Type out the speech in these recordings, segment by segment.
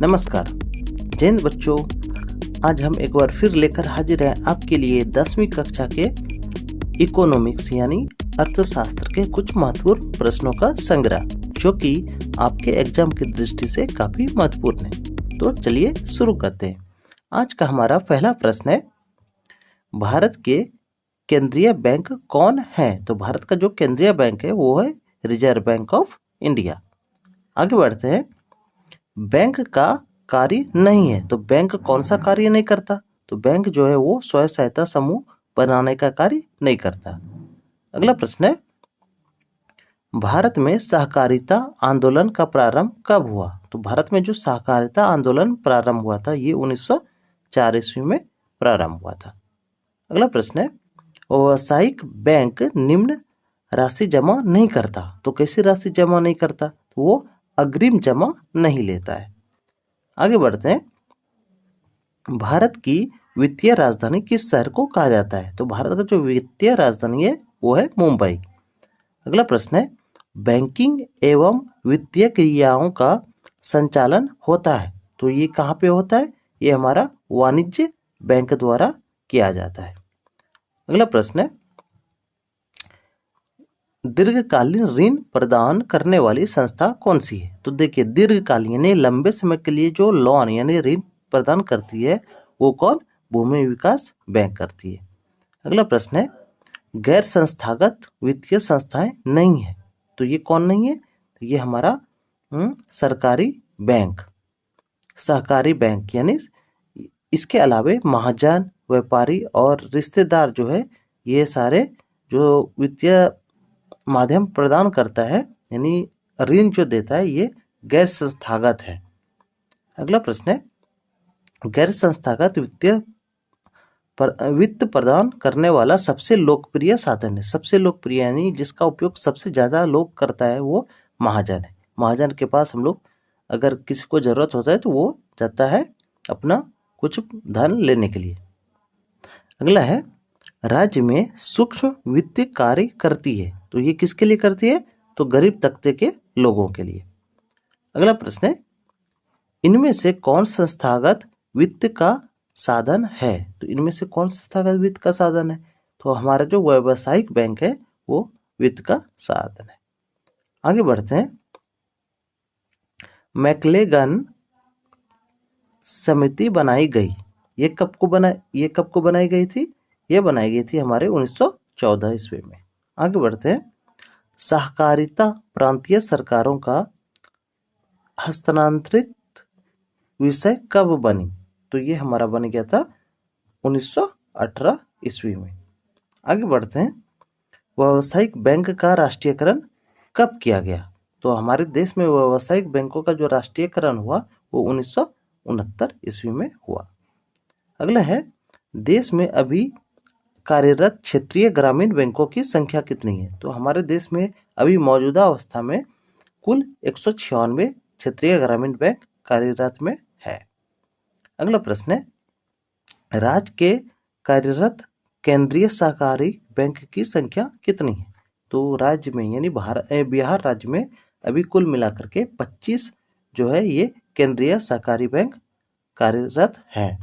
नमस्कार। जय हिंद बच्चों, आज हम एक बार फिर लेकर हाजिर हैं आपके लिए 10वीं कक्षा के इकोनॉमिक्स यानी अर्थशास्त्र के कुछ महत्वपूर्ण प्रश्नों का संग्रह, जो कि आपके एग्जाम की दृष्टि से काफी महत्वपूर्ण है। तो चलिए शुरू करते हैं। आज का हमारा पहला प्रश्न है, भारत के केंद्रीय बैंक कौन है? तो भारत का जो केंद्रीय बैंक है वो है रिजर्व बैंक ऑफ इंडिया। आगे बढ़ते हैं। बैंक का कार्य नहीं है, तो बैंक कौन सा कार्य नहीं करता? तो बैंक जो है वो स्वयं सहायता समूह बनाने का कार्य नहीं करता। अगला प्रश्न है, भारत में सहकारिता आंदोलन का प्रारंभ कब हुआ? तो भारत में जो सहकारिता आंदोलन प्रारंभ हुआ था ये 1904 ईस्वी में प्रारंभ हुआ था। अगला प्रश्न है, व्यावसायिक बैंक निम्न राशि जमा नहीं करता। तो कैसी राशि जमा नहीं करता? तो वो अग्रिम जमा नहीं लेता है। आगे बढ़ते हैं। भारत की वित्तीय राजधानी किस शहर को कहा जाता है? तो भारत का जो वित्तीय राजधानी है वो है मुंबई। अगला प्रश्न है, बैंकिंग एवं वित्तीय क्रियाओं का संचालन होता है, तो ये कहाँ पे होता है? ये हमारा वाणिज्य बैंक द्वारा किया जाता है। अगला प्रश्न है, दीर्घकालीन ऋण प्रदान करने वाली संस्था कौन सी है? तो देखिए, दीर्घकालीन यानी लंबे समय के लिए जो लोन यानी ऋण प्रदान करती है वो कौन? भूमि विकास बैंक करती है। अगला प्रश्न है, गैर संस्थागत वित्तीय संस्थाएं नहीं है, तो ये कौन नहीं है? तो ये हमारा सरकारी बैंक, सहकारी बैंक, यानी इसके अलावे महाजन, व्यापारी और रिश्तेदार जो है ये सारे जो वित्तीय माध्यम प्रदान करता है यानी ऋण जो देता है ये गैर संस्थागत है। अगला प्रश्न है, गैर संस्थागत वित्त प्रदान करने वाला सबसे लोकप्रिय साधन है। सबसे लोकप्रिय यानी जिसका उपयोग सबसे ज्यादा लोग करता है वो महाजन है। महाजन के पास हम लोग अगर किसी को जरूरत होता है तो वो जाता है अपना कुछ धन लेने के लिए। अगला है, राज्य में सूक्ष्म वित्त कार्य करती है, तो ये किसके लिए करती है? तो गरीब तबके के लोगों के लिए। अगला प्रश्न है, इनमें से कौन संस्थागत वित्त का साधन है? तो इनमें से कौन संस्थागत वित्त का साधन है? तो हमारा जो व्यावसायिक बैंक है वो वित्त का साधन है। आगे बढ़ते हैं। मैक्लेगन समिति बनाई गई, ये कब को बनाई गई थी? ये बनाई गई थी हमारे 1914 ईस्वी में। आगे बढ़ते हैं। सहकारिता प्रांतीय सरकारों का हस्तांतरित विषय कब बनी? तो ये हमारा बन गया था 1918 ईस्वी में। आगे बढ़ते हैं। व्यावसायिक बैंक का राष्ट्रीयकरण कब किया गया? तो हमारे देश में व्यावसायिक बैंकों का जो राष्ट्रीयकरण हुआ वो 1969 ईस्वी में हुआ। अगला है, देश में अभी कार्यरत क्षेत्रीय ग्रामीण बैंकों की संख्या कितनी है? तो हमारे देश में अभी मौजूदा अवस्था में कुल 196 क्षेत्रीय ग्रामीण बैंक कार्यरत में है। अगला प्रश्न है, राज्य के कार्यरत केंद्रीय सहकारी बैंक की संख्या कितनी है? तो राज्य में यानी बिहार राज्य में अभी कुल मिलाकर के 25 जो है ये केंद्रीय सहकारी बैंक कार्यरत है।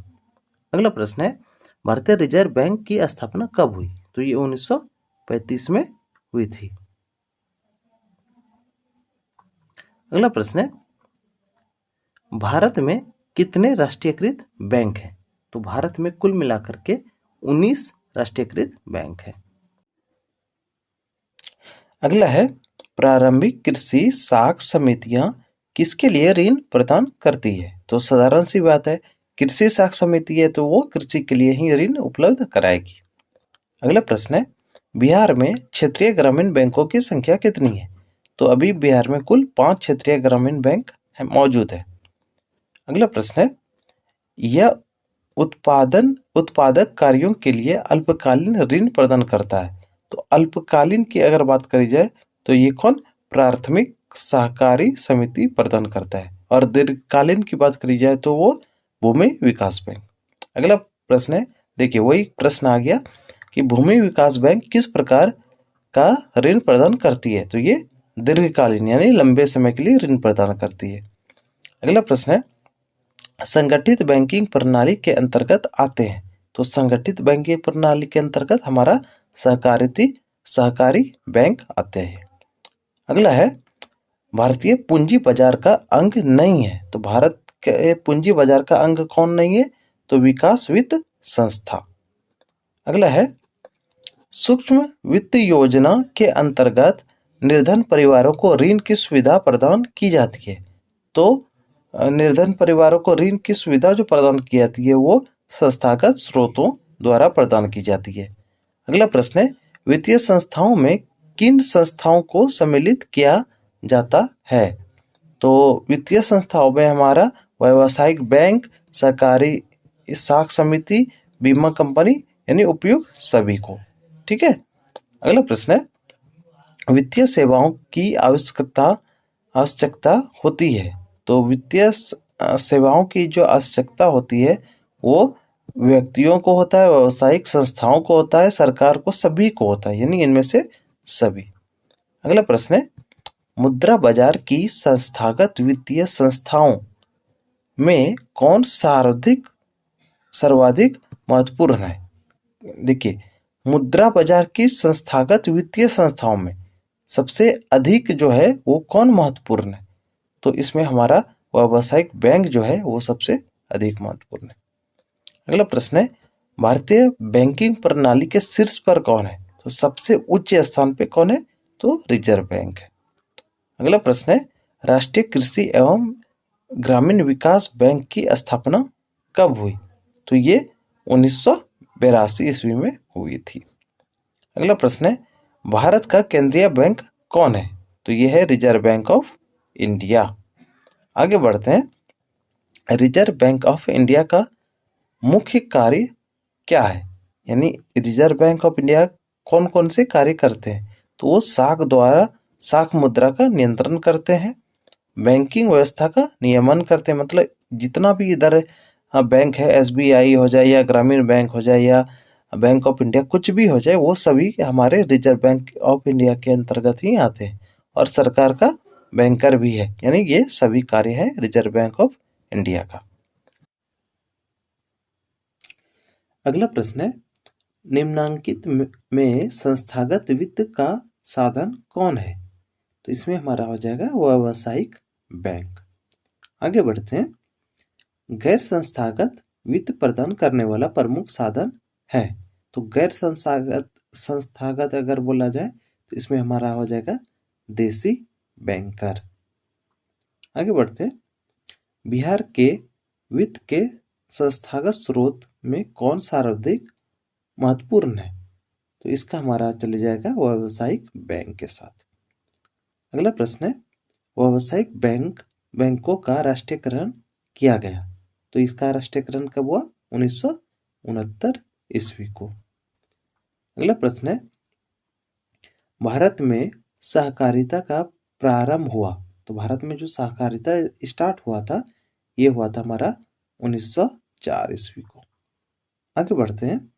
अगला प्रश्न है, भारतीय रिजर्व बैंक की स्थापना कब हुई? तो ये 1935 में हुई थी। अगला प्रश्न है, भारत में कितने राष्ट्रीयकृत बैंक हैं? तो भारत में कुल मिलाकर के 19 राष्ट्रीयकृत बैंक है। अगला है, प्रारंभिक कृषि साख समितियां किसके लिए ऋण प्रदान करती है? तो साधारण सी बात है, कृषि साख समिति है तो वो कृषि के लिए ही ऋण उपलब्ध कराएगी। अगला प्रश्न है, बिहार में क्षेत्रीय ग्रामीण बैंकों की संख्या कितनी है? तो अभी बिहार में कुल 5 क्षेत्रीय ग्रामीण बैंक मौजूद है। अगला प्रश्न है, यह उत्पादक कार्यों के लिए अल्पकालीन ऋण प्रदान करता है। तो अल्पकालीन की अगर बात करी जाए तो ये कौन? प्राथमिक सहकारी समिति प्रदान करता है। और दीर्घकालीन की बात करी जाए तो वो भूमि विकास बैंक। अगला प्रश्न है, देखिए वही प्रश्न आ गया कि भूमि विकास बैंक किस प्रकार का ऋण प्रदान करती है? तो ये दीर्घकालीन यानी लंबे समय के लिए ऋण प्रदान करती है। अगला प्रश्न है, संगठित बैंकिंग प्रणाली के अंतर्गत आते हैं। तो संगठित बैंकिंग प्रणाली के अंतर्गत हमारा सहकारी बैंक आते हैं। अगला है, भारतीय पूंजी बाजार का अंग नहीं है। तो भारत के पूंजी बाजार का अंग कौन नहीं है? तो विकास वित्त संस्था। अगला है, सूक्ष्म वित्त योजना के अंतर्गत निर्धन परिवारों को ऋण की सुविधा प्रदान की जाती है। तो निर्धन परिवारों को ऋण की सुविधा जो प्रदान की जाती है वो संस्थागत स्रोतों द्वारा प्रदान की जाती है। अगला प्रश्न है, वित्तीय संस्थाओं में किन संस्थाओं को सम्मिलित किया जाता है? तो वित्तीय संस्थाओं में हमारा व्यावसायिक बैंक, सहकारी साख समिति, बीमा कंपनी, यानी उपयुक्त सभी को। ठीक है। अगला प्रश्न है, वित्तीय सेवाओं की आवश्यकता होती है। तो वित्तीय सेवाओं की जो आवश्यकता होती है वो व्यक्तियों को होता है, व्यावसायिक संस्थाओं को होता है, सरकार को, सभी को होता है, यानी इनमें से सभी। अगला प्रश्न है, मुद्रा बाजार की संस्थागत वित्तीय संस्थाओं में कौन सर्वाधिक महत्वपूर्ण है? देखिए, मुद्रा बाजार की संस्थागत वित्तीय संस्थाओं में सबसे अधिक जो है वो कौन महत्वपूर्ण है? तो इसमें हमारा व्यावसायिक बैंक जो है वो सबसे अधिक महत्वपूर्ण है। अगला प्रश्न है, भारतीय बैंकिंग प्रणाली के शीर्ष पर कौन है? तो सबसे उच्च स्थान पे कौन है? तो रिजर्व बैंक है। अगला प्रश्न है, राष्ट्रीय कृषि एवं ग्रामीण विकास बैंक की स्थापना कब हुई? तो ये 1982 ईस्वी में हुई थी। अगला प्रश्न है, भारत का केंद्रीय बैंक कौन है? तो ये है रिजर्व बैंक ऑफ इंडिया। आगे बढ़ते हैं, रिजर्व बैंक ऑफ इंडिया का मुख्य कार्य क्या है? यानी रिजर्व बैंक ऑफ इंडिया कौन कौन से कार्य करते हैं? तो वो साख मुद्रा का नियंत्रण करते हैं, बैंकिंग व्यवस्था का नियमन करते हैं, मतलब जितना भी इधर बैंक है, एसबीआई हो जाए या ग्रामीण बैंक हो जाए या बैंक ऑफ इंडिया, कुछ भी हो जाए, वो सभी हमारे रिजर्व बैंक ऑफ इंडिया के अंतर्गत ही आते हैं, और सरकार का बैंकर भी है, यानी ये सभी कार्य है रिजर्व बैंक ऑफ इंडिया का। अगला प्रश्न है, निम्नांकित में संस्थागत वित्त का साधन कौन है? तो इसमें हमारा हो जाएगा व्यावसायिक बैंक। आगे बढ़ते हैं, गैर संस्थागत वित्त प्रदान करने वाला प्रमुख साधन है। तो गैर संस्थागत अगर बोला जाए तो इसमें हमारा हो जाएगा देसी बैंकर। आगे बढ़ते हैं, बिहार के वित्त के संस्थागत स्रोत में कौन सर्वाधिक महत्वपूर्ण है? तो इसका हमारा चले जाएगा व्यावसायिक बैंक के साथ। अगला प्रश्न है, व्यावसायिक बैंकों का राष्ट्रीयकरण किया गया। तो इसका राष्ट्रीयकरण कब हुआ? 1969 ईस्वी को। अगला प्रश्न है, भारत में सहकारिता का प्रारंभ हुआ। तो भारत में जो सहकारिता स्टार्ट हुआ था ये हुआ था हमारा 1904 ईस्वी को। आगे बढ़ते हैं,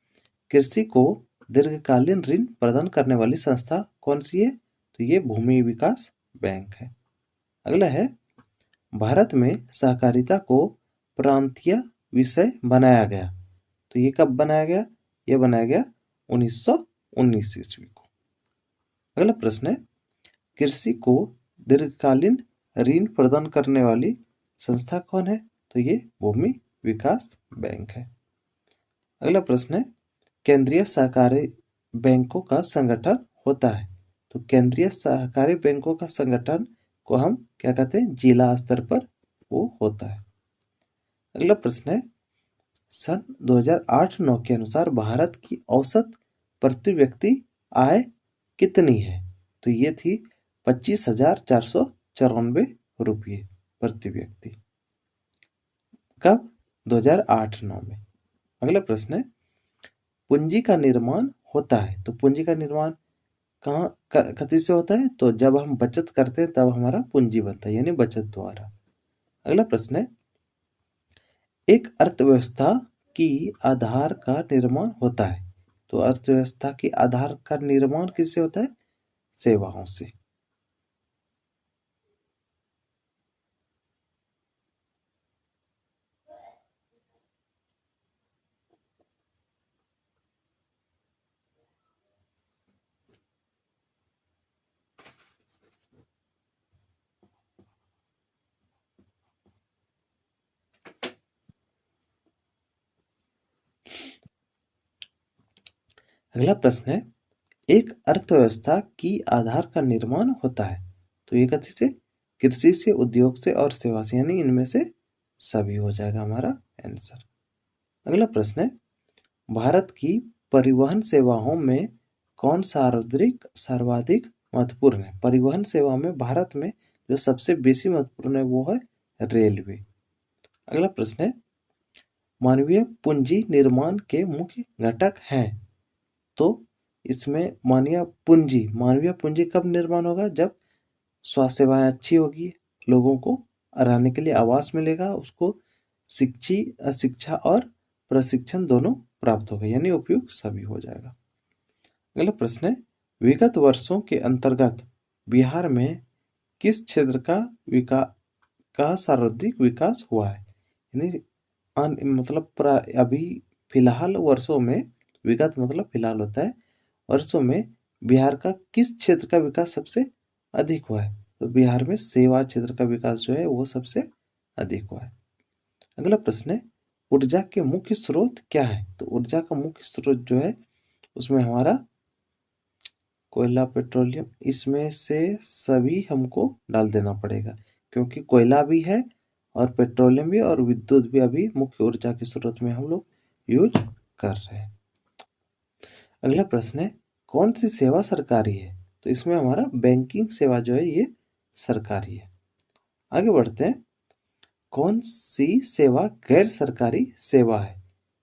कृषि को दीर्घकालीन ऋण प्रदान करने वाली संस्था कौन सी है? तो ये भूमि विकास बैंक है। अगला है, भारत में सहकारिता को प्रांतीय विषय बनाया गया। तो ये कब बनाया गया? ये बनाया गया 1919 ईस्वी को। अगला प्रश्न है, कृषि को दीर्घकालीन ऋण प्रदान करने वाली संस्था कौन है? तो ये भूमि विकास बैंक है। अगला प्रश्न है, केंद्रीय सहकारी बैंकों का संगठन होता है। तो केंद्रीय सहकारी बैंकों का संगठन को हम क्या कहते हैं? जिला स्तर पर वो होता है। अगला प्रश्न है, सन 2008-9 के अनुसार भारत की औसत प्रति व्यक्ति आय कितनी है? तो ये थी 25,494 रुपये प्रति व्यक्ति। कब? 2008-9 में। अगला प्रश्न है, पूंजी का निर्माण होता है। तो पूंजी का निर्माण कहाँ कति से होता है? तो जब हम बचत करते हैं तब हमारा पूंजी बनता है, यानी बचत द्वारा। अगला प्रश्न है, एक अर्थव्यवस्था की आधार का निर्माण होता है। तो अर्थव्यवस्था की आधार का निर्माण किससे होता है? सेवाओं से। अगला प्रश्न है, एक अर्थव्यवस्था की आधार का निर्माण होता है। तो ये कथी से? कृषि से, उद्योग से और सेवा से, यानी इनमें से सभी हो जाएगा हमारा आंसर। अगला प्रश्न है, भारत की परिवहन सेवाओं में कौन सर्वाधिक महत्वपूर्ण है? परिवहन सेवा में भारत में जो सबसे बेसी महत्वपूर्ण है वो है रेलवे। अगला प्रश्न है, मानवीय पूंजी निर्माण के मुख्य घटक हैं। तो इसमें मानवीय पूंजी कब निर्माण होगा? जब स्वास्थ्य सेवाएं अच्छी होगी, लोगों को रहने के लिए आवास मिलेगा, उसको शिक्षा और प्रशिक्षण दोनों प्राप्त होगा, यानी उपयुक्त सभी हो जाएगा। अगला प्रश्न है, विगत वर्षों के अंतर्गत बिहार में किस क्षेत्र का सर्वाधिक विकास हुआ है? यानी मतलब अभी फिलहाल वर्षों में, विगत मतलब फिलहाल होता है, वर्षों में बिहार का किस क्षेत्र का विकास सबसे अधिक हुआ है? तो बिहार में सेवा क्षेत्र का विकास जो है वो सबसे अधिक हुआ है। अगला प्रश्न है, ऊर्जा के मुख्य स्रोत क्या है? तो ऊर्जा का मुख्य स्रोत जो है उसमें हमारा कोयला, पेट्रोलियम, इसमें से सभी हमको डाल देना पड़ेगा, क्योंकि कोयला भी है और पेट्रोलियम भी और विद्युत भी अभी मुख्य ऊर्जा के स्रोत में हम लोग यूज कर रहे हैं। अगला प्रश्न है, कौन सी सेवा सरकारी है? तो इसमें हमारा बैंकिंग सेवा जो है ये सरकारी है। आगे बढ़ते हैं, कौन सी सेवा गैर सरकारी सेवा है?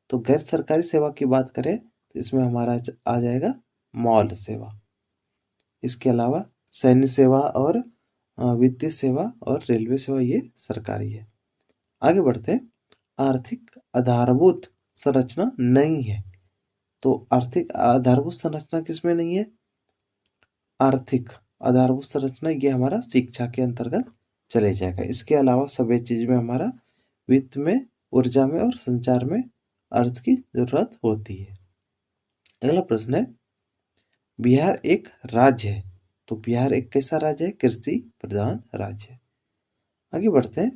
तो गैर सरकारी सेवा की बात करें तो इसमें हमारा आ जाएगा मॉल सेवा। इसके अलावा सैन्य सेवा और वित्तीय सेवा और रेलवे सेवा ये सरकारी है। आगे बढ़ते हैं, आर्थिक आधारभूत संरचना नहीं है। तो आर्थिक आधारभूत संरचना किसमें नहीं है? आर्थिक आधारभूत संरचना ये हमारा शिक्षा के अंतर्गत चले जाएगा। इसके अलावा सभी चीज में हमारा वित्त में, ऊर्जा में और संचार में अर्थ की जरूरत होती है। अगला प्रश्न है, बिहार एक राज्य है। तो बिहार एक कैसा राज्य है? कृषि प्रधान राज्य है। आगे बढ़ते हैं,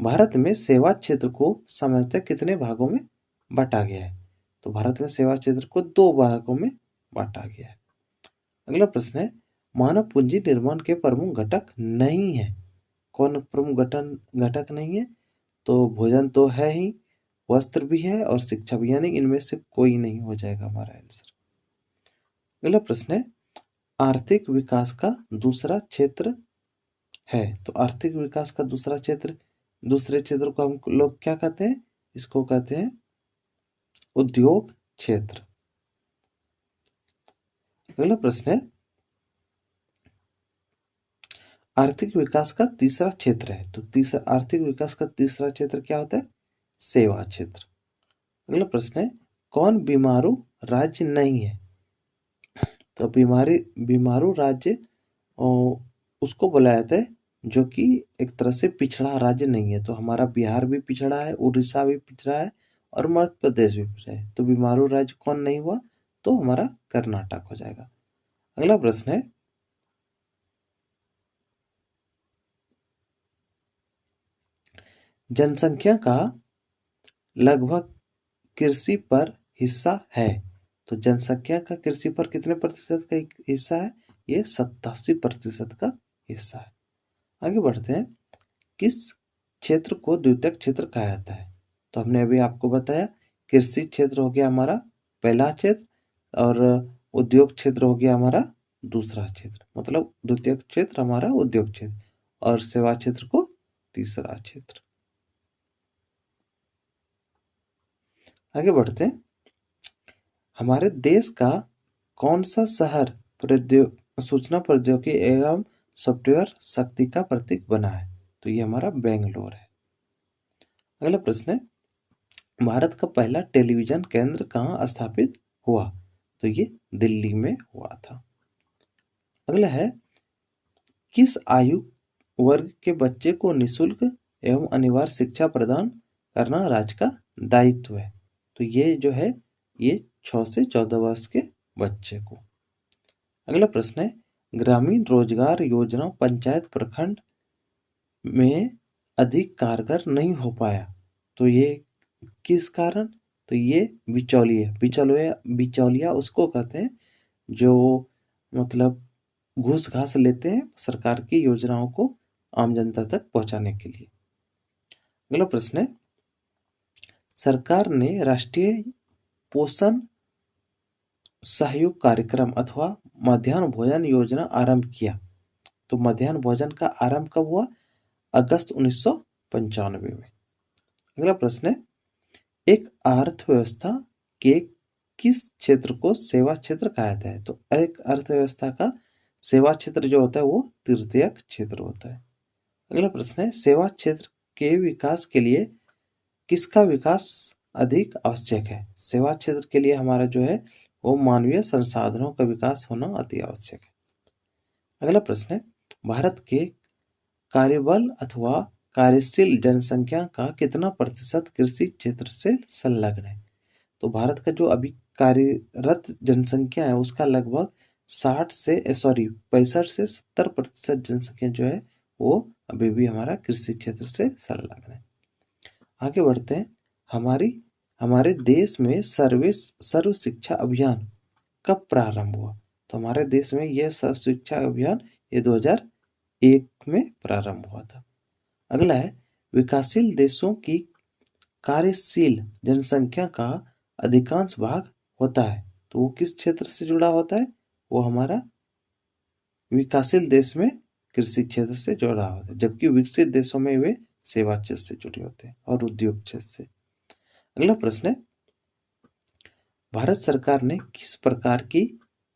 भारत में सेवा क्षेत्र को सामान्यतः कितने भागों में बांटा गया है? तो भारत में सेवा क्षेत्र को 2 भागों में बांटा गया है। अगला प्रश्न है, मानव पूंजी निर्माण के प्रमुख घटक नहीं है। कौन प्रमुख घटक नहीं है? तो भोजन तो है ही, वस्त्र भी है और शिक्षा भी, यानी इनमें से कोई नहीं हो जाएगा हमारा आंसर। अगला प्रश्न है, आर्थिक विकास का दूसरा क्षेत्र है। तो आर्थिक विकास का दूसरे क्षेत्र को हम लोग क्या कहते हैं? इसको कहते हैं उद्योग क्षेत्र। अगला प्रश्न है, आर्थिक विकास का तीसरा क्षेत्र है। तो आर्थिक विकास का तीसरा क्षेत्र क्या होता है? सेवा क्षेत्र। अगला प्रश्न है, कौन बीमारू राज्य नहीं है? तो बीमारू राज्य उसको बोला जाता है जो कि एक तरह से पिछड़ा राज्य नहीं है। तो हमारा बिहार भी पिछड़ा है, उड़ीसा भी पिछड़ा है और मध्य प्रदेश भी पिछड़ा है। तो बीमारू राज्य कौन नहीं हुआ? तो हमारा कर्नाटक हो जाएगा। अगला प्रश्न है, जनसंख्या का लगभग कृषि पर हिस्सा है। तो जनसंख्या का कृषि पर कितने प्रतिशत का हिस्सा है? ये 87% का हिस्सा है। आगे बढ़ते हैं, किस क्षेत्र को द्वितीयक क्षेत्र कहा जाता है? तो हमने अभी आपको बताया, कृषि क्षेत्र हो गया हमारा पहला क्षेत्र और उद्योग क्षेत्र हो गया हमारा दूसरा क्षेत्र। मतलब द्वितीयक क्षेत्र हमारा उद्योग क्षेत्र और सेवा क्षेत्र को तीसरा क्षेत्र। आगे बढ़ते हैं, हमारे देश का कौन सा शहर सूचना प्रौद्योगिकी एवं सॉफ्टवेयर शक्ति का प्रतीक बना है? तो ये हमारा बेंगलोर है। अगला प्रश्न है, भारत का पहला टेलीविजन केंद्र कहाँ स्थापित हुआ? तो ये दिल्ली में हुआ था। अगला है, किस आयु वर्ग के बच्चे को निःशुल्क एवं अनिवार्य शिक्षा प्रदान करना राज्य का दायित्व है? तो ये जो है ये 6 से 14 वर्ष के बच्चे को। अगला प्रश्न है, ग्रामीण रोजगार योजना पंचायत प्रखंड में अधिक कारगर नहीं हो पाया। तो ये किस कारण? तो ये बिचौलिया बिचौलिया बिचौलिया उसको कहते हैं जो मतलब घूस घास लेते हैं सरकार की योजनाओं को आम जनता तक पहुंचाने के लिए। अगला प्रश्न है, सरकार ने राष्ट्रीय पोषण सहयोग कार्यक्रम अथवा मध्याह्न भोजन योजना आरंभ किया। तो मध्याह्न भोजन का आरंभ कब हुआ? अगस्त 1995 में। अगला प्रश्न है, एक अर्थव्यवस्था के किस क्षेत्र को सेवा क्षेत्र कहा जाता है? तो एक अर्थव्यवस्था का सेवा क्षेत्र जो होता है वो तृतीयक क्षेत्र होता है। अगला प्रश्न है, सेवा क्षेत्र के विकास के लिए किसका विकास अधिक आवश्यक है? सेवा क्षेत्र के लिए हमारा जो है वो मानवीय संसाधनों का विकास होना अति आवश्यक है। अगला प्रश्न है, भारत के कार्यबल अथवा कार्यशील जनसंख्या का कितना प्रतिशत कृषि क्षेत्र से संलग्न है? तो भारत का जो अभी कार्यरत जनसंख्या है उसका लगभग 65 से 70% जनसंख्या जो है वो अभी भी हमारा कृषि क्षेत्र से संलग्न है। आगे बढ़ते हैं, हमारे देश में सर्व शिक्षा अभियान कब प्रारंभ हुआ? तो हमारे देश में यह सर्व शिक्षा अभियान ये 2001 में प्रारंभ हुआ था। अगला है, विकासशील देशों की कार्यशील जनसंख्या का अधिकांश भाग होता है तो वो किस क्षेत्र से जुड़ा होता है? वो हमारा विकासशील देश में कृषि क्षेत्र से जुड़ा होता है, जबकि विकसित देशों में वे सेवा क्षेत्र से जुड़े होते हैं और उद्योग क्षेत्र से। अगला प्रश्न है, भारत सरकार ने किस प्रकार की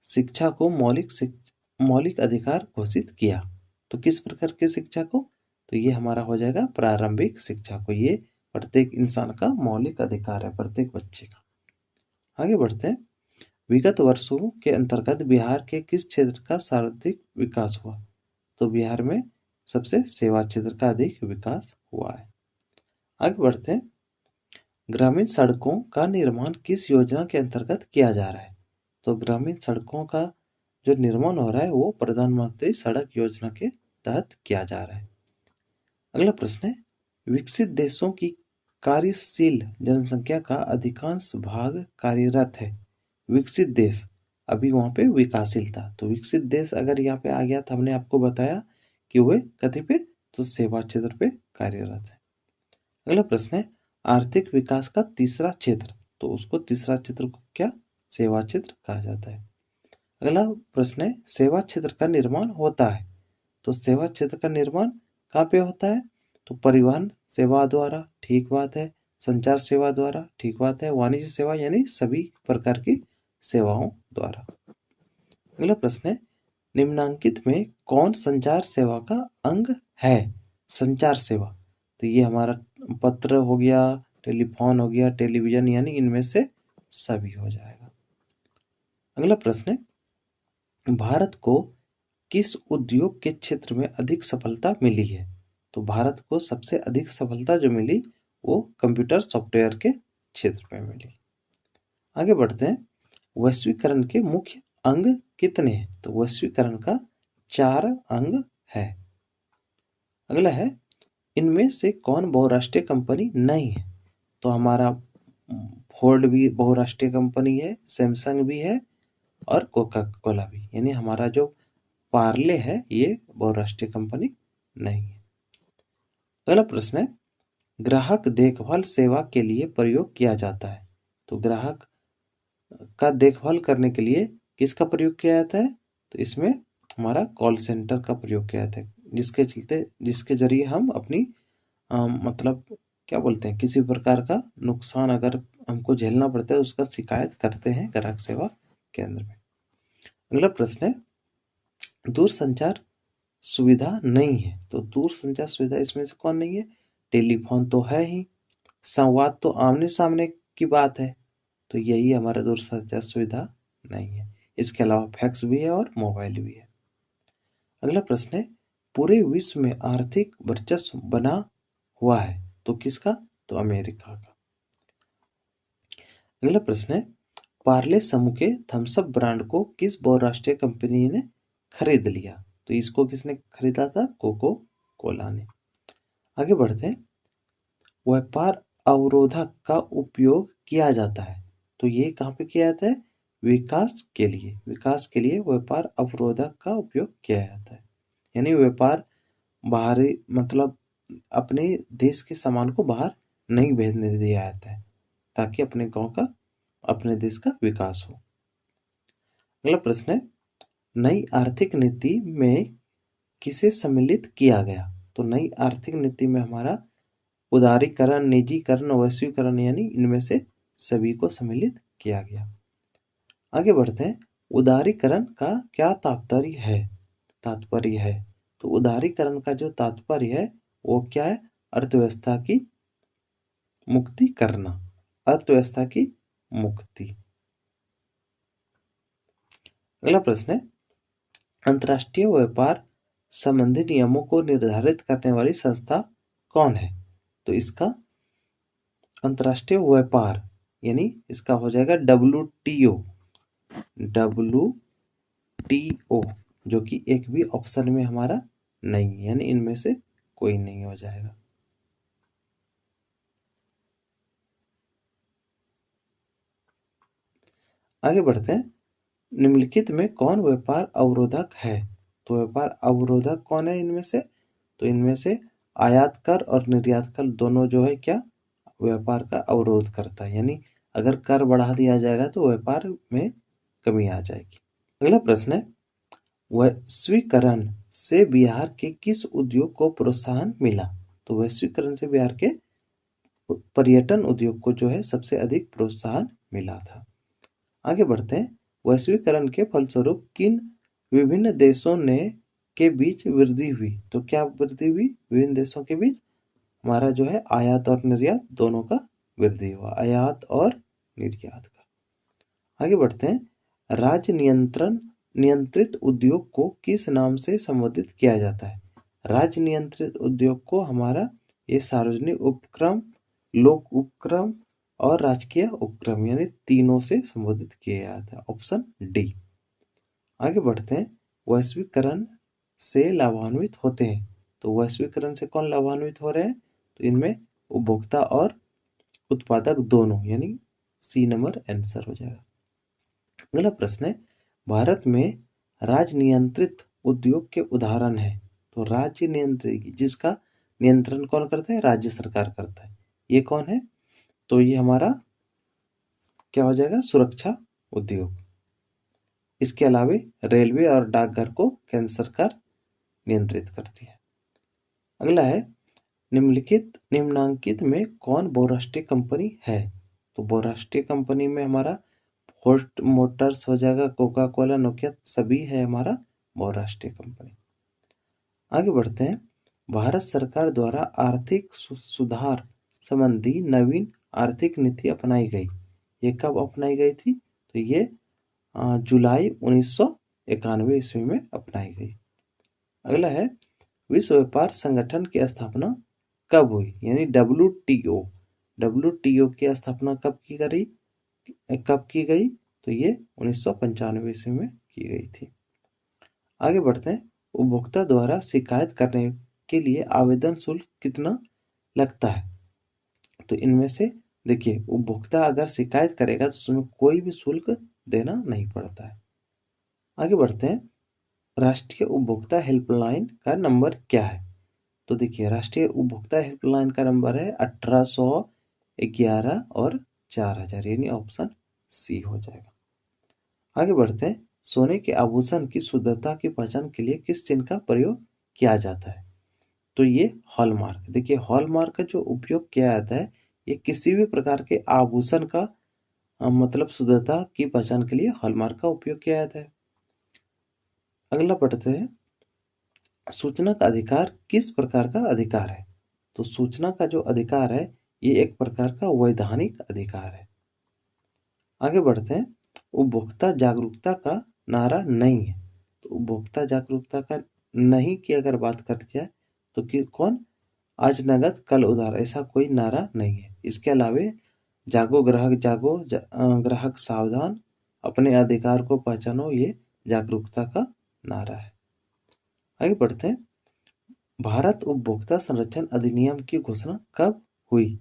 शिक्षा को मौलिक अधिकार घोषित किया? तो किस प्रकार की शिक्षा को? तो ये हमारा हो जाएगा प्रारंभिक शिक्षा को। ये प्रत्येक इंसान का मौलिक अधिकार है, प्रत्येक बच्चे का। आगे बढ़ते हैं, विगत वर्षों के अंतर्गत बिहार के किस क्षेत्र का सर्वाधिक विकास हुआ? तो बिहार में सबसे सेवा क्षेत्र का अधिक विकास हुआ है। आगे बढ़ते हैं, ग्रामीण सड़कों का निर्माण किस योजना के अंतर्गत किया जा रहा है? तो ग्रामीण सड़कों का जो निर्माण हो रहा है वो प्रधानमंत्री सड़क योजना के तहत किया जा रहा है। अगला प्रश्न है, विकसित देशों की कार्यशील जनसंख्या का अधिकांश भाग कार्यरत है। विकसित देश अभी वहां पे विकासशील था, तो विकसित देश अगर यहाँ पे आ गया तो हमने आपको बताया कि वे कथी पे? तो सेवा क्षेत्र पे कार्यरत है। अगला प्रश्न है, आर्थिक विकास का तीसरा क्षेत्र, तो उसको तीसरा क्षेत्र को क्या? सेवा क्षेत्र कहा जाता है। अगला प्रश्न है, सेवा क्षेत्र का निर्माण होता है, तो सेवा क्षेत्र का निर्माण कहाँ पे होता है? तो परिवहन सेवा द्वारा, ठीक बात है। संचार सेवा द्वारा, ठीक बात है। वाणिज्य सेवा यानी सभी प्रकार की सेवाओं द्वारा। अगला प्रश्न है, निम्नांकित में कौन संचार सेवा का अंग है? संचार सेवा, तो ये हमारा पत्र हो गया, टेलीफोन हो गया, टेलीविजन, यानी इनमें से सभी हो जाएगा। अगला प्रश्न है, भारत को किस उद्योग के क्षेत्र में अधिक सफलता मिली है? तो भारत को सबसे अधिक सफलता जो मिली वो कंप्यूटर सॉफ्टवेयर के क्षेत्र में मिली। आगे बढ़ते हैं, वैश्वीकरण के मुख्य अंग कितने हैं? तो वैश्वीकरण का 4 अंग है। अगला है, इनमें से कौन बहुराष्ट्रीय कंपनी नहीं है? तो हमारा फोर्ड भी बहुराष्ट्रीय कंपनी है, सैमसंग भी है और कोका कोला भी, यानी हमारा जो पार्ले है ये बहुराष्ट्रीय कंपनी नहीं है। अगला प्रश्न है, ग्राहक देखभाल सेवा के लिए प्रयोग किया जाता है। तो ग्राहक का देखभाल करने के लिए किसका प्रयोग किया जाता है? तो इसमें हमारा कॉल सेंटर का प्रयोग किया जाता है, जिसके जरिए हम अपनी मतलब क्या बोलते हैं, किसी प्रकार का नुकसान अगर हमको झेलना पड़ता है उसका शिकायत करते हैं ग्राहक सेवा केंद्र में। अगला प्रश्न है, दूरसंचार सुविधा नहीं है। तो दूरसंचार सुविधा इसमें से कौन नहीं है? टेलीफोन तो है ही, संवाद तो आमने सामने की बात है, तो यही हमारा दूरसंचार सुविधा नहीं है। इसके अलावा फैक्स भी है और मोबाइल भी है। अगला प्रश्न है, पूरे विश्व में आर्थिक वर्चस्व बना हुआ है, तो किसका? तो अमेरिका का। अगला प्रश्न है, पार्ले समूह के थम्स अप ब्रांड को किस बहुराष्ट्रीय कंपनी ने खरीद लिया? तो इसको किसने खरीदा था? कोको कोला ने। आगे बढ़ते हैं, व्यापार अवरोधक का उपयोग किया जाता है? तो ये कहाँ पे किया जाता है? विकास के लिए। विकास के लिए व्यापार अवरोधक का उपयोग किया जाता है। यानी व्यापार बाहरी मतलब अपने देश के सामान को बाहर नहीं भेजने दिया जाता है, ताकि अपने गांव का, अपने देश का विकास हो। अगला प्रश्न है, नई आर्थिक नीति में किसे सम्मिलित किया गया? तो नई आर्थिक नीति में हमारा उदारीकरण, निजीकरण, वैश्वीकरण यानी इनमें से सभी को सम्मिलित किया गया। आगे बढ़ते हैं, उदारीकरण का क्या तात्पर्य है? तो उदारीकरण का जो तात्पर्य है वो क्या है? अर्थव्यवस्था की मुक्ति करना, अर्थव्यवस्था की मुक्ति। अगला प्रश्न है, अंतर्राष्ट्रीय व्यापार संबंधी नियमों को निर्धारित करने वाली संस्था कौन है? तो इसका अंतर्राष्ट्रीय व्यापार यानी इसका हो जाएगा WTO, जो कि एक भी ऑप्शन में हमारा नहीं है, यानी इनमें से कोई नहीं हो जाएगा। आगे बढ़ते हैं, निम्नलिखित में कौन व्यापार अवरोधक है? तो व्यापार अवरोधक कौन है इनमें से? तो इनमें से आयात कर और निर्यात कर दोनों जो है क्या व्यापार का अवरोध करता है, यानी अगर कर बढ़ा दिया जाएगा तो व्यापार में कमी आ जाएगी। अगला प्रश्न है, वैश्वीकरण से बिहार के किस उद्योग को प्रोत्साहन मिला? तो वैश्वीकरण से बिहार के पर्यटन उद्योग को जो है सबसे अधिक प्रोत्साहन मिला था। आगे बढ़ते हैं, वैश्वीकरण के फलस्वरूप किन विभिन्न देशों ने के बीच वृद्धि हुई? तो क्या वृद्धि हुई? विभिन्न देशों के बीच हमारा जो है आयात और निर्यात दोनों का वृद्धि हुआ, आयात और निर्यात का। आगे बढ़ते हैं, राज्य नियंत्रित उद्योग को किस नाम से संबोधित किया जाता है? राज्य नियंत्रित उद्योग को हमारा ये सार्वजनिक उपक्रम, लोक उपक्रम और राजकीय उपक्रम यानी तीनों से संबोधित किया जाता है, ऑप्शन डी। आगे बढ़ते हैं, वैश्वीकरण से लाभान्वित होते हैं। तो वैश्वीकरण से कौन लाभान्वित हो रहे हैं? तो इनमें उपभोक्ता और उत्पादक दोनों, यानी सी नंबर आंसर हो जाएगा। अगला प्रश्न है, भारत में राज्य नियंत्रित उद्योग के उदाहरण है। तो राज्य नियंत्रित जिसका नियंत्रण कौन करता है? राज्य सरकार करता है। ये कौन है? तो ये हमारा क्या हो जाएगा? सुरक्षा उद्योग। इसके अलावे रेलवे और डाकघर को केंद्र सरकार नियंत्रित करती है। अगला है, निम्नांकित में कौन बहुराष्ट्रीय कंपनी है? तो बहुराष्ट्रीय कंपनी में हमारा फोर्ड मोटर्स हो जाएगा, कोका कोला, नोकिया सभी है हमारा बहुराष्ट्रीय कंपनी। आगे बढ़ते हैं, भारत सरकार द्वारा आर्थिक सुधार संबंधी नवीन आर्थिक नीति अपनाई गई। ये कब अपनाई गई थी? तो ये जुलाई 1991 ईस्वी में अपनाई गई। अगला है, विश्व व्यापार संगठन की स्थापना कब हुई? यानी WTO की स्थापना कब की गई? तो ये 1995 ईस्वी में की गई थी। आगे बढ़ते हैं, उपभोक्ता द्वारा शिकायत करने के लिए आवेदन शुल्क कितना लगता है? तो इनमें से देखिए, उपभोक्ता अगर शिकायत करेगा तो उसमें कोई भी शुल्क देना नहीं पड़ता है। आगे बढ़ते हैं, राष्ट्रीय उपभोक्ता हेल्पलाइन का नंबर क्या है? तो देखिए, राष्ट्रीय उपभोक्ता हेल्पलाइन का नंबर है 1811 और 4000, यानी ऑप्शन सी हो जाएगा। आगे बढ़ते हैं, सोने के आभूषण की शुद्धता की पहचान के लिए किस चिन्ह का प्रयोग किया जाता है? तो ये हॉलमार्क। देखिए, हॉलमार्क का जो उपयोग किया जाता है ये किसी भी प्रकार के आभूषण का मतलब शुद्धता की पहचान के लिए हॉलमार्क का उपयोग किया जाता है। अगला पढ़ते हैं, सूचना का अधिकार किस प्रकार का अधिकार है? तो सूचना का जो अधिकार है ये एक प्रकार का वैधानिक अधिकार है। आगे बढ़ते हैं, उपभोक्ता जागरूकता का नारा नहीं है। तो उपभोक्ता जागरूकता का नहीं की अगर बात कर जाए तो कि कौन? आज नगद कल उधार, ऐसा कोई नारा नहीं है। इसके अलावे जागो ग्राहक जागो, ग्राहक सावधान, अपने अधिकार को पहचानो, ये जागरूकता का नारा है। आगे बढ़ते हैं, भारत उपभोक्ता संरक्षण अधिनियम की घोषणा कब हुई?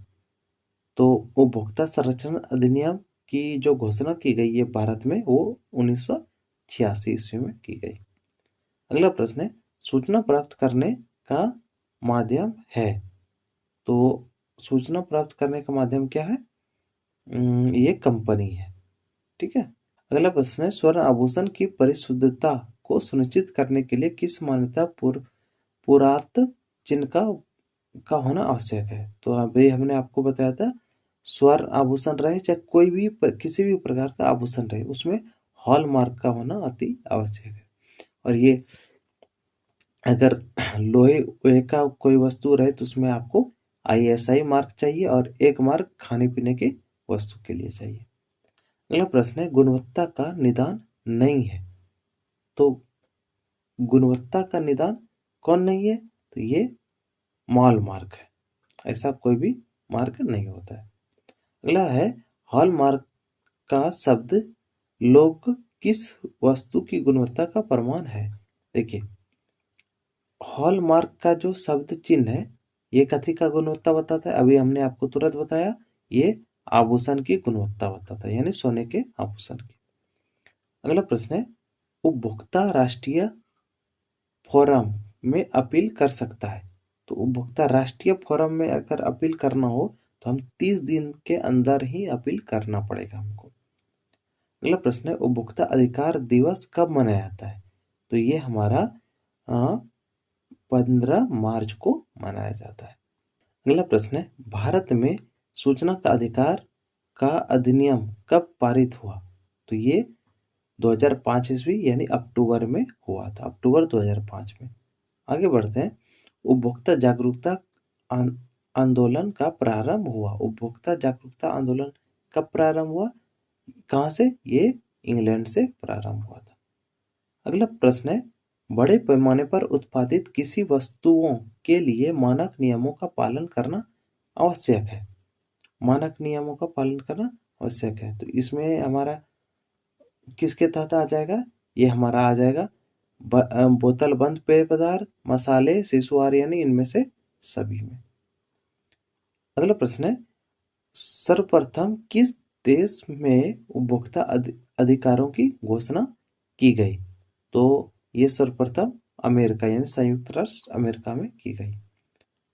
तो उपभोक्ता संरक्षण अधिनियम की जो घोषणा की गई है भारत में, वो 1986 ईस्वी में की गई। अगला प्रश्न है, सूचना प्राप्त करने का माध्यम है। तो सूचना प्राप्त करने का माध्यम क्या है? ये कंपनी है। ठीक है। अगला प्रश्न है, स्वर्ण आभूषण की परिशुद्धता को सुनिश्चित करने के लिए किस मान्यता पुरातत्व चिन्ह का होना आवश्यक है? तो अभी हमने आपको बताया था, स्वर्ण आभूषण रहे चाहे कोई भी किसी भी प्रकार का आभूषण रहे, उसमें हॉलमार्क का होना अति आवश्यक है। और ये अगर लोहे का कोई वस्तु रहे तो उसमें आपको ISI मार्क चाहिए, और एक मार्क खाने पीने की वस्तु के लिए चाहिए। अगला प्रश्न है, गुणवत्ता का निदान नहीं है। तो गुणवत्ता का निदान कौन नहीं है? तो ये मॉल मार्क है, ऐसा कोई भी मार्क नहीं होता है। अगला है, हॉल मार्क का शब्द लोग किस वस्तु की गुणवत्ता का प्रमाण है? देखिए, हॉलमार्क का जो शब्द चिन्ह है, ये कथी का गुणवत्ता बताता है? अभी हमने आपको तुरंत बताया, ये आभूषण की गुणवत्ता बताता है, यानी सोने के आभूषण की। अगला प्रश्न है, उपभोक्ता राष्ट्रीय फोरम में अपील कर सकता है। तो उपभोक्ता राष्ट्रीय फोरम में अगर अपील करना हो तो हम 30 दिन के अंदर ही अपील करना पड़ेगा हमको। अगला प्रश्न है, उपभोक्ता अधिकार दिवस कब मनाया जाता है? तो ये हमारा 15 मार्च को मनाया जाता है। अगला प्रश्न है, भारत में सूचना का अधिकार का अधिनियम कब पारित हुआ? तो ये 2005 ईस्वी यानी अक्टूबर में हुआ था, अक्टूबर 2005 में। आगे बढ़ते हैं, उपभोक्ता जागरूकता आंदोलन का प्रारंभ हुआ। उपभोक्ता जागरूकता आंदोलन कब प्रारंभ हुआ? कहाँ से? ये इंग्लैंड से प्रारंभ हुआ था। अगला प्रश्न है, बड़े पैमाने पर उत्पादित किसी वस्तुओं के लिए मानक नियमों का पालन करना आवश्यक है। मानक नियमों का पालन करना आवश्यक है, तो इसमें हमारा किसके तहत आ जाएगा? ये हमारा आ जाएगा बोतल बंद पेय पदार्थ, मसाले, शिशु आहार, यानी इनमें से सभी में। अगला प्रश्न है, सर्वप्रथम किस देश में उपभोक्ता अधिकारों की घोषणा की गई? तो ये सर्वप्रथम अमेरिका यानी संयुक्त राष्ट्र अमेरिका में की गई।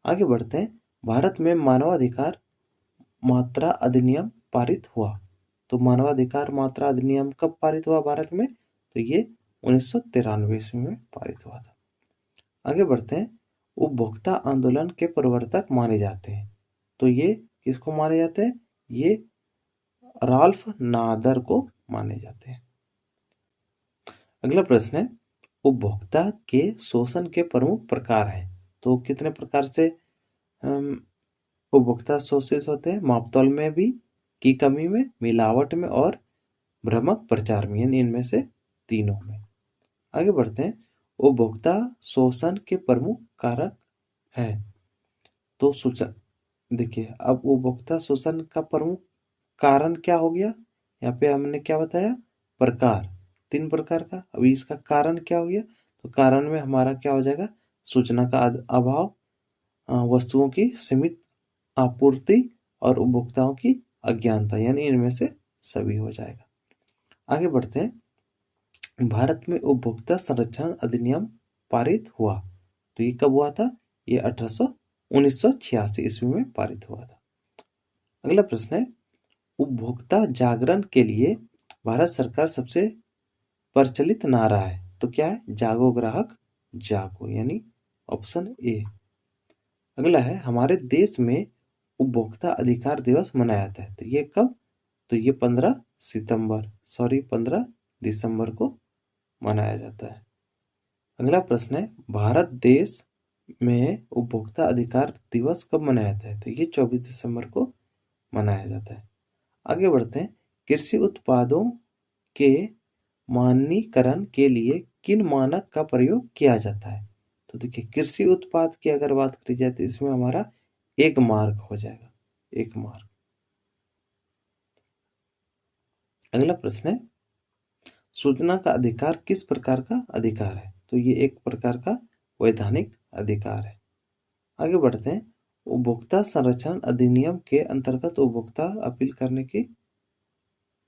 आगे बढ़ते हैं, भारत में मानवाधिकार मात्रा अधिनियम पारित हुआ। तो मानवाधिकार मात्रा अधिनियम कब पारित हुआ भारत में? तो ये 1993 ईस्वी में पारित हुआ था। आगे बढ़ते हैं, उपभोक्ता आंदोलन के प्रवर्तक माने जाते हैं। तो ये किसको माने जाते हैं? ये राल्फ नादर को माने जाते हैं। अगला प्रश्न है, उपभोक्ता के शोषण के प्रमुख प्रकार हैं। तो कितने प्रकार से उपभोक्ता शोषित होते हैं? मापतौल में भी की कमी में, मिलावट में, और भ्रामक प्रचार में, यानी इनमें से तीनों में। आगे बढ़ते हैं, उपभोक्ता शोषण के प्रमुख कारक है। तो सूचना देखिए, अब उपभोक्ता शोषण का प्रमुख कारण क्या हो गया? यहाँ पे हमने क्या बताया? प्रकार, 3 प्रकार का। अभी इसका कारण क्या हो गया? तो कारण में हमारा क्या हो जाएगा? सूचना का अभाव, वस्तुओं की सीमित आपूर्ति, और उपभोक्ताओं की अज्ञानता, यानी इनमें से सभी हो जाएगा। आगे बढ़ते हैं, भारत में उपभोक्ता संरक्षण अधिनियम पारित हुआ। तो ये कब हुआ था? ये 1986 ईस्वी में पारित हुआ था। अगला प्रश्न है, उपभोक्ता जागरण के लिए भारत सरकार सबसे प्रचलित नारा है। तो क्या है? जागो ग्राहक जागो, यानी ऑप्शन ए। अगला है, हमारे देश में उपभोक्ता अधिकार दिवस मनाया जाता है। तो ये कब? तो ये 15 दिसंबर को मनाया जाता है। अगला प्रश्न है, भारत देश में उपभोक्ता अधिकार दिवस कब मनाया जाता है? तो ये 24 दिसंबर को मनाया जाता है। आगे बढ़ते हैं, कृषि उत्पादों के मानकीकरण के लिए किन मानक का प्रयोग किया जाता है? तो देखिए, कृषि उत्पाद की अगर बात करी जाए तो इसमें हमारा एक मार्क हो जाएगा, एक मार्क। अगला प्रश्न है, सूचना का अधिकार किस प्रकार का अधिकार है? तो ये एक प्रकार का वैधानिक अधिकार है। आगे बढ़ते हैं, उपभोक्ता संरक्षण अधिनियम के अंतर्गत उपभोक्ता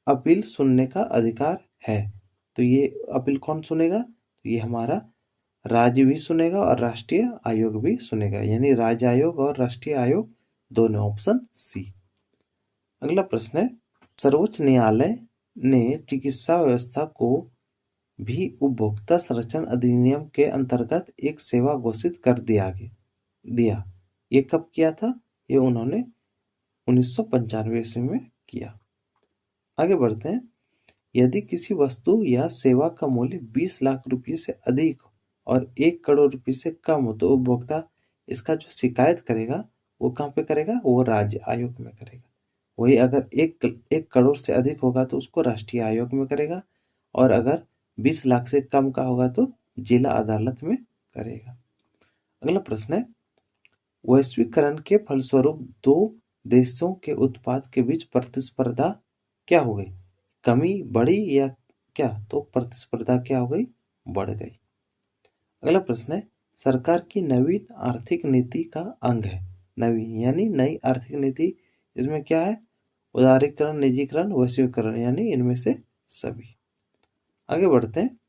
अपील सुनने का अधिकार है। तो ये अपील कौन सुनेगा? तो ये हमारा राज्य भी सुनेगा और राष्ट्रीय आयोग भी सुनेगा, यानी राज्य आयोग और राष्ट्रीय आयोग दोनों, ऑप्शन सी। अगला प्रश्न है, सर्वोच्च न्यायालय ने चिकित्सा व्यवस्था को भी उपभोक्ता संरक्षण अधिनियम के अंतर्गत एक सेवा घोषित कर दिया। ये कब किया था? ये उन्होंने 1995 ईस्वी में किया। आगे बढ़ते हैं, यदि किसी वस्तु या सेवा का मूल्य 20 लाख रुपये से अधिक और 1 करोड़ रुपये से कम हो तो उपभोक्ता इसका जो शिकायत करेगा वो कहाँ पे करेगा? वो राज्य आयोग में करेगा। वही अगर 1 करोड़ से अधिक होगा तो उसको राष्ट्रीय आयोग में करेगा, और अगर 20 लाख से कम का होगा तो जिला अदालत में करेगा। अगला प्रश्न है, वैश्वीकरण के फलस्वरूप दो देशों के उत्पाद के बीच प्रतिस्पर्धा क्या हो गई? कमी बढ़ी या क्या? तो प्रतिस्पर्धा क्या हो गई? बढ़ गई। अगला प्रश्न है, सरकार की नवीन आर्थिक नीति का अंग है। नवीन यानी नई आर्थिक नीति, इसमें क्या है? उदारीकरण, निजीकरण, वैश्वीकरण, यानी इनमें से सभी। आगे बढ़ते हैं,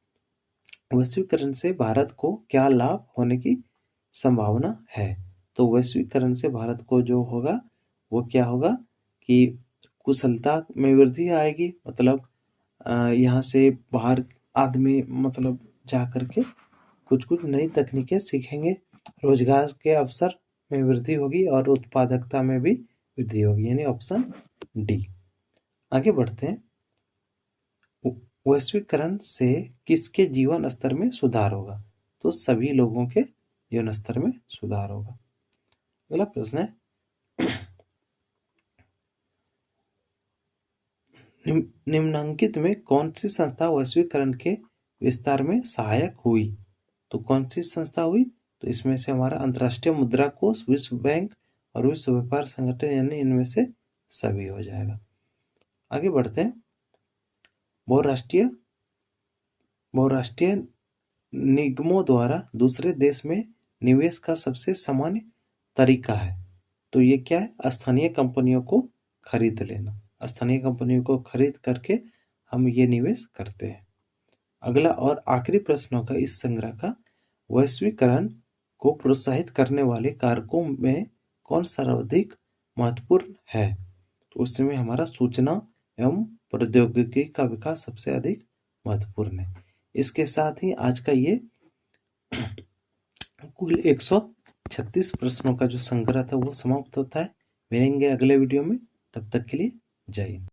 वैश्वीकरण से भारत को क्या लाभ होने की संभावना है? तो वैश्वीकरण से भारत को जो होगा वो क्या होगा कि कुशलता में वृद्धि आएगी, मतलब यहाँ से बाहर आदमी मतलब जा करके कुछ नई तकनीकें सीखेंगे, रोजगार के अवसर में वृद्धि होगी और उत्पादकता में भी वृद्धि होगी, यानी ऑप्शन डी। आगे बढ़ते हैं, वैश्वीकरण से किसके जीवन स्तर में सुधार होगा? तो सभी लोगों के जीवन स्तर में सुधार होगा। अगला प्रश्न है, निम्नलिखित में कौन सी संस्था वैश्वीकरण के विस्तार में सहायक हुई? तो कौन सी संस्था हुई? तो इसमें से हमारा अंतर्राष्ट्रीय मुद्रा कोष, विश्व बैंक और विश्व व्यापार संगठन, यानी इनमें से सभी हो जाएगा। आगे बढ़ते हैं, बहुराष्ट्रीय निगमों द्वारा दूसरे देश में निवेश का सबसे सामान्य तरीका है। तो ये क्या है? स्थानीय कंपनियों को खरीद लेना। स्थानीय कंपनियों को खरीद करके हम ये निवेश करते हैं। अगला और आखिरी प्रश्नों का इस संग्रह का, वैश्वीकरण को प्रोत्साहित करने वाले कारकों में कौन सर्वाधिक महत्वपूर्ण है? तो उसमें हमारा सूचना एवं प्रौद्योगिकी का विकास सबसे अधिक महत्वपूर्ण है। इसके साथ ही आज का ये कुल 136 प्रश्नों का जो संग्रह था वो समाप्त होता है। मिलेंगे अगले वीडियो में, तब तक के लिए जय हिंद।